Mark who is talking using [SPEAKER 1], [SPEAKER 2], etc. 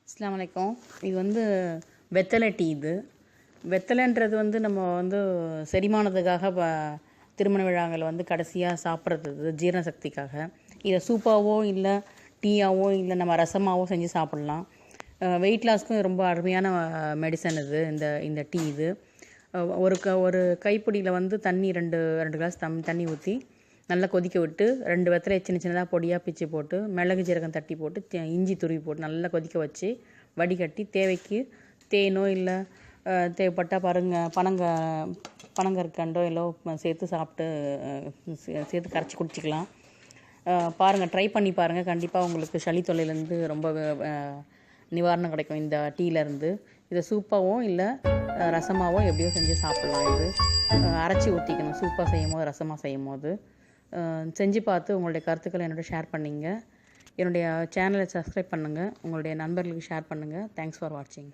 [SPEAKER 1] அஸ்ஸலாமு அலைக்கும். இது வெத்தலை டீ. வெத்தலைன்றது நம்ம செரிமானத்துக்காக திருமண விழாக்கள் கடைசியாக சாப்பிட்றது. ஜீரண சக்திக்காக இதை சூப்பாவோ இல்லை டீயாவோ இல்லை நம்ம ரசமாவோ செஞ்சு சாப்பிட்லாம். வெயிட் லாஸ்க்கும் ரொம்ப அருமையான மெடிசன் இது. இந்த டீ ஒரு கைப்பிடியில் தண்ணி ரெண்டு கிளாஸ் தண்ணி ஊற்றி நல்லா கொதிக்க விட்டு 2 வெத்தலையை சின்ன சின்னதாக பொடியாக பிச்சு போட்டு மிளகு ஜீரகம் தட்டி போட்டு இஞ்சி துருவி போட்டு நல்லா கொதிக்க வச்சு வடிகட்டி தேவைக்கு தேனோ இல்லை தேவைப்பட்டால் பனங்கற்கண்டோ எல்லோ சேர்த்து சாப்பிட்டு சேர்த்து கரைச்சி குடிச்சிக்கலாம். பாருங்கள், ட்ரை பண்ணி பாருங்கள். கண்டிப்பாக உங்களுக்கு சளி தொல்லையிலேருந்து ரொம்ப நிவாரணம் கிடைக்கும் இந்த டீலேருந்து. இதை சூப்பாவோ இல்லை ரசமாவோ எப்படியோ செஞ்சு சாப்பிட்லாம். இது அரைச்சி ஊற்றிக்கணும் சூப்பாக செய்யும் போது, ரசமாக செய்யும் போது. செஞ்சு பார்த்து உங்களுடைய கருத்துக்களை என்னோட ஷேர் பண்ணிங்க. என்னுடைய சேனலை சப்ஸ்கிரைப் பண்ணுங்கள். உங்களுடைய நண்பர்களுக்கு ஷேர் பண்ணுங்கள். தேங்க்ஸ் ஃபார் வாட்சிங்.